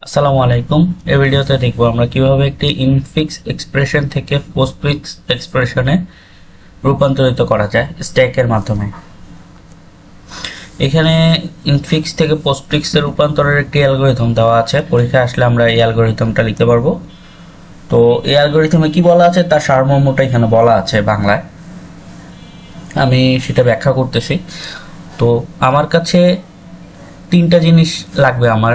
আসসালামু আলাইকুম। এই ভিডিওতে দেখব আমরা কিভাবে একটি ইনফিক্স এক্সপ্রেশন থেকে পোস্টফিক্স এক্সপ্রেশনে রূপান্তরিত করা যায় স্ট্যাকের মাধ্যমে। এখানে ইনফিক্স থেকে পোস্টফিক্সে রূপান্তরের একটি অ্যালগরিদম দেওয়া আছে। পরীক্ষায় আসলে আমরা এই অ্যালগরিদমটা লিখতে পারবো। তো এই অ্যালগরিদমে কি বলা আছে তার সারমর্মটা এখানে বলা আছে বাংলায়, আমি সেটা ব্যাখ্যা করতেছি। তো আমার কাছে তিনটা জিনিস লাগবে। আমার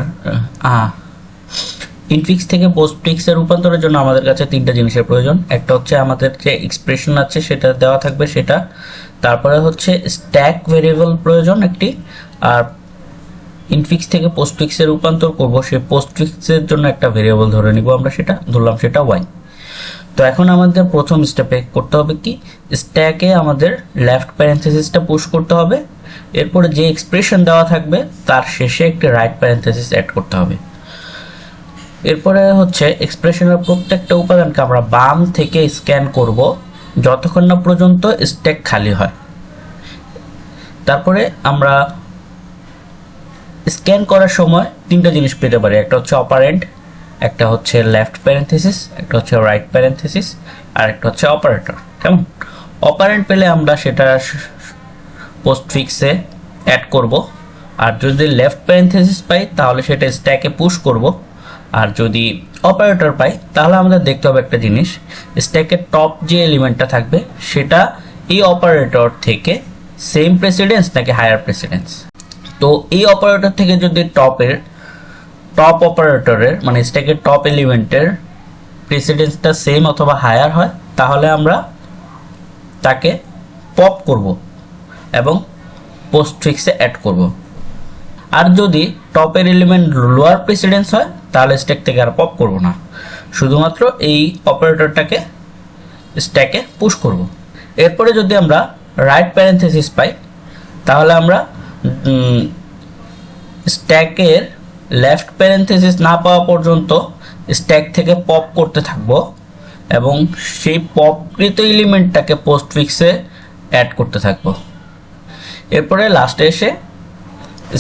ইনফিক্স থেকে পোস্টফিক্সে রূপান্তরের জন্য আমাদের কাছে তিনটা জিনিসের প্রয়োজন। একটা হচ্ছে আমাদের যে এক্সপ্রেশন আছে সেটা দেওয়া থাকবে সেটা, তারপরে হচ্ছে স্ট্যাক ভেরিয়েবল প্রয়োজন একটি, আর ইনফিক্স থেকে পোস্টফিক্সে রূপান্তর করব সেই পোস্টফিক্সের জন্য একটা ভেরিয়েবল ধরে নিব আমরা, সেটা ধরলাম সেটা ওয়াই। তো এখন আমাদের প্রথম স্টেপে করতে হবে কি, স্ট্যাকে আমাদের লেফট প্যারেন্থেসিসটা পুশ করতে হবে। এরপরে যে এক্সপ্রেশন দেওয়া থাকবে তার শেষে একটি রাইট প্যারেন্থেসিস অ্যাড করতে হবে। এরপরে হচ্ছে এক্সপ্রেশনের প্রত্যেকটা উপাদানকে আমরা বাম থেকে স্ক্যান করব যতক্ষণ না পর্যন্ত স্ট্যাক খালি হয়। তারপরে আমরা স্ক্যান করার সময় তিনটা জিনিস পেতে পারি, একটা হচ্ছে অপারেন্ট, একটা হচ্ছে লেফট প্যারেন্থেসিস, একটা হচ্ছে রাইট প্যারেন্থেসিস, আর একটা হচ্ছে অপারেটর। কেমন? অপারেন্ট পেলে আমরা সেটা পোস্টফিক্সে অ্যাড করব, আর যদি লেফট প্যারেন্থেসিস পাই তাহলে সেটা স্ট্যাকে পুশ করব, আর যদি অপারেটর পাই তাহলে আমাদের দেখতে হবে একটা জিনিস, স্ট্যাকের টপ যে এলিমেন্টটা থাকবে সেটা এই অপারেটর থেকে সেম প্রেসিডেন্স নাকি হায়ার প্রেসিডেন্স। তো এই অপারেটর থেকে যদি টপ অপারেটরের মানে স্ট্যাকের টপ এলিমেন্টের প্রেসিডেন্সটা সেম অথবা হায়ার হয় তাহলে আমরা তাকে পপ করব এবং পোস্টফিক্সে অ্যাড করব। আর যদি টপের এলিমেন্ট লোয়ার প্রেসিডেন্স হয় তাহলে স্ট্যাক থেকে আর পপ করব না, শুধুমাত্র এই অপারেটরটাকে স্ট্যাকে পুশ করব। এরপরে যদি আমরা রাইট প্যারেন্থেসিস পাই তাহলে আমরা স্ট্যাকের লেফট প্যারেন্থেসিস না পাওয়া পর্যন্ত স্ট্যাক থেকে পপ করতে থাকব এবং সেই পপকৃত এলিমেন্টটাকে পোস্টফিক্সে অ্যাড করতে থাকব। এরপরে লাস্টে এসে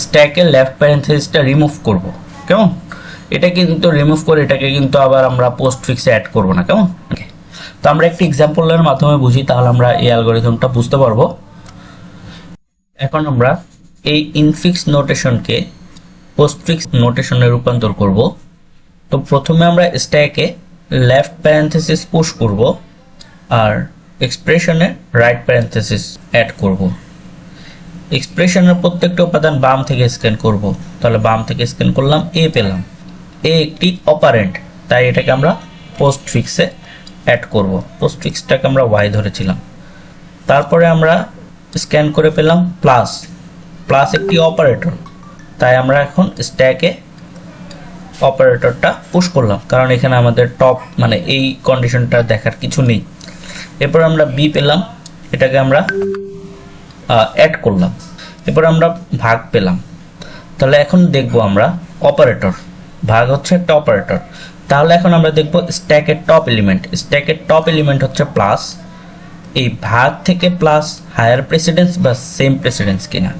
স্ট্যাকের লেফট প্যারেন্থেসিসটা রিমুভ করব। কেমন? এটা কিন্তু রিমুভ করে এটাকে কিন্তু আবার আমরা পোস্টফিক্সে অ্যাড করব না। কেমন? তো আমরা একটি এক্সাম্পলের মাধ্যমে বুঝি, তাহলে আমরা এই অ্যালগরিদমটা বুঝতে পারবো। এখন আমরা এই ইনফিক্স নোটেশনকে পোস্টফিক্স নোটেশনে রূপান্তর করব। তো প্রথমে আমরা স্ট্যাকে লেফট প্যারেন্থেসিস পুশ করব আর এক্সপ্রেশনে রাইট প্যারেন্থেসিস অ্যাড করব। এক্সপ্রেশনের প্রত্যেকটা উপাদান বাম থেকে স্ক্যান করব, তাহলে বাম থেকে স্ক্যান করলাম, এ পেলাম। এ একটি অপারেন্ট, তাই এটাকে আমরা পোস্টফিক্সে অ্যাড করব। পোস্টফিক্সটাকে আমরা ওয়াই ধরেছিলাম। তারপরে আমরা স্ক্যান করে পেলাম প্লাস, প্লাস একটি অপারেটর, তাই আমরা এখন স্ট্যাকে অপারেটরটা পুশ করলাম, কারণ এখানে আমাদের টপ মানে এই কন্ডিশনটা দেখার কিছু নেই। এরপর আমরা বি পেলাম, এটাকে আমরা অ্যাড করলাম। এরপর আমরা ভাগ পেলাম, তাহলে এখন দেখব আমরা অপারেটর, ভাগ হচ্ছে একটা অপারেটর। তাহলে এখন আমরা দেখব স্ট্যাকের টপ এলিমেন্ট, স্ট্যাকের টপ এলিমেন্ট হচ্ছে প্লাস। এই ভাগ থেকে প্লাস হায়ার প্রেসিডেন্স বা সেম প্রেসিডেন্স কিনা,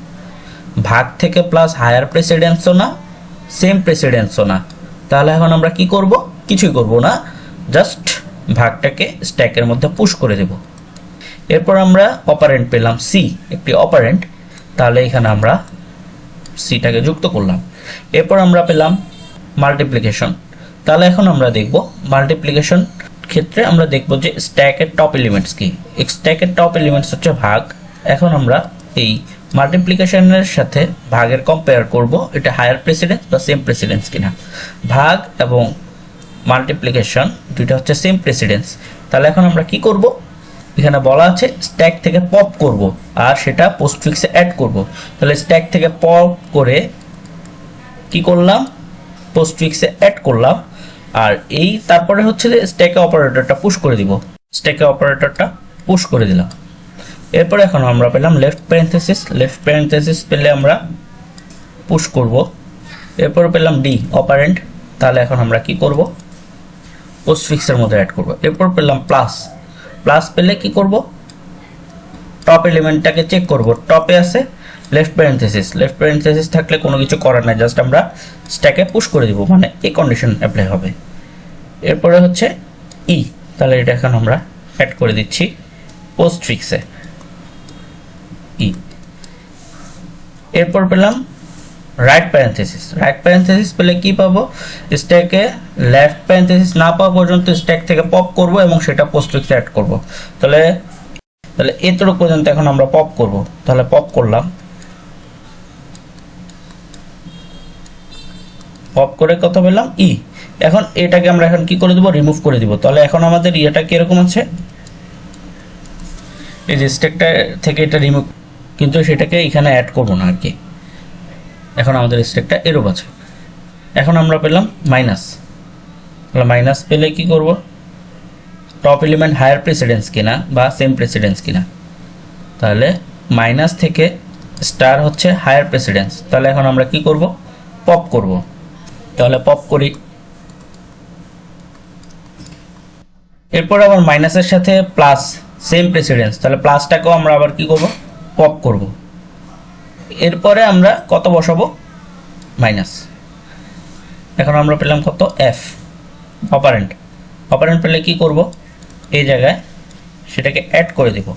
ভাগ থেকে প্লাস হায়ার প্রেসিডেন্সও না সেম প্রেসিডেন্সও না, তাহলে এখন আমরা কি করব? কিছুই করব না, জাস্ট ভাগটাকে স্ট্যাকের মধ্যে পুশ করে দেব। এরপর আমরা অপারেন্ট পেলাম সি, একটি অপারেন্ট, তাহলে এখানে আমরা সিটাকে যুক্ত করলাম। এরপর আমরা পেলাম মাল্টিপ্লিকেশন, তাহলে এখন আমরা দেখব মাল্টিপ্লিকেশন ক্ষেত্রে আমরা দেখব যে স্ট্যাকের টপ এলিমেন্টস কি। স্ট্যাকের টপ এলিমেন্টস হচ্ছে ভাগ। এখন আমরা এই মাল্টিপ্লিকেশনের সাথে ভাগের কম্পেয়ার করব, এটা হায়ার প্রেসিডেন্স বা সেম প্রেসিডেন্স কিনা। ভাগ এবং মাল্টিপ্লিকেশন দুইটা হচ্ছে সেম প্রেসিডেন্স, তাহলে এখন আমরা কি করব? এখানে বলা আছে স্ট্যাক থেকে পপ করব আর সেটা পোস্টফিক্সে অ্যাড করব। তাহলে স্ট্যাক থেকে পপ করে কি করলাম? পোস্টফিক্সে অ্যাড করলাম। আর এই তারপরে হচ্ছে যে স্ট্যাকে অপারেটরটা পুশ করে দিব, স্ট্যাকে অপারেটরটা পুশ করে দিলাম। এরপর এখন আমরা পেলাম লেফট প্যারেন্থেসিস, লেফট প্যারেন্থেসিস পেলে আমরা পুশ করব। এরপর পেলাম ডি অপারেন্ট, তাহলে এখন আমরা কি করব? পোস্টফিক্সের মধ্যে অ্যাড করব। এরপর পেলাম প্লাস, প্লাস পেলে কি করব? টপ এলিমেন্টটাকে চেক করব, টপে আছে লেফট প্যারেন্থেসিস থাকলে কোনো কিছু করার নাই, জাস্ট আমরা স্ট্যাকে পুশ করে দিব, মানে এই কন্ডিশন অ্যাপ্লাই হবে। এরপরে হচ্ছে ই, তাহলে এটা এখন আমরা অ্যাড করে দিচ্ছি পোস্টফিক্সে ই। এরপর পেলাম রাইট প্যারেন্থেসিস পেলে কি পাবো, স্ট্যাকে লেফট প্যারেন্থেসিস না পাওয়া পর্যন্ত স্ট্যাক থেকে পপ করব এবং সেটা পোস্টফিক্সে অ্যাড করব। তাহলে এতটুকু পর্যন্ত এখন আমরা পপ করব। তাহলে পপ করলাম, পপ করে কত পেলাম ই। এখন এটাকে আমরা এখন কি করে দিব, রিমুভ করে দিব। তাহলে এখন আমাদের ইয়েটা কিরকম আছে, এই যে স্ট্যাকটা থেকে এটা রিমুভ, কিন্তু সেটাকে এখানে অ্যাড করব না আর কি। এখন আমাদের স্ট্যাকটা এরকম আছে। এখন আমরা পেলাম মাইনাস, তাহলে মাইনাস পেলে কি করব, টপ এলিমেন্ট হায়ার প্রেসিডেন্স কিনা বা সেম প্রেসিডেন্স কিনা। তাহলে মাইনাস থেকে স্টার হচ্ছে হায়ার প্রেসিডেন্স, তাহলে এখন আমরা কি করব, পপ করব। তাহলে পপ করি। এরপর আবার মাইনাসের সাথে প্লাস সেম প্রেসিডেন্স, তাহলে প্লাসটাকেও আমরা আবার কি করব, পপ করব। এরপরে আমরা কত বসাবো, মাইনাস। এখন আমরা পেলাম কত, এফ অপারেন্ট পেলে কি করব, এই জায়গায় সেটাকে অ্যাড করে দিব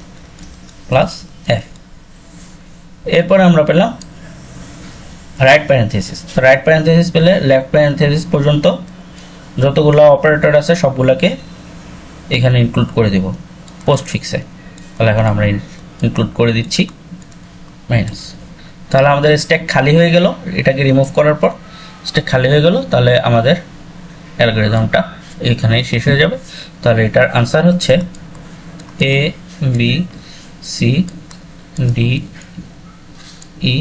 প্লাস এফ। এরপরে আমরা পেলাম রাইট প্যারেন্থেসিস পেলে লেফট প্যারেন্থেসিস পর্যন্ত যতগুলো অপারেটর আছে সবগুলোকে এখানে ইনক্লুড করে দেব পোস্টফিক্সে। তাহলে এখন আমরা ইনক্লুড করে দিচ্ছি মাইনাস। তাহলে আমাদের স্ট্যাক খালি হয়ে গেল, এটাকে রিমুভ করার পর স্ট্যাক খালি হয়ে গেল। তাহলে আমাদের অ্যালগরিদমটা এখানেই শেষ হয়ে যাবে। তাহলে এটার আনসার হচ্ছে A B C D E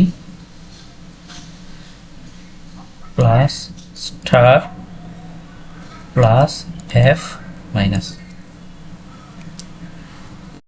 plus star plus F minus.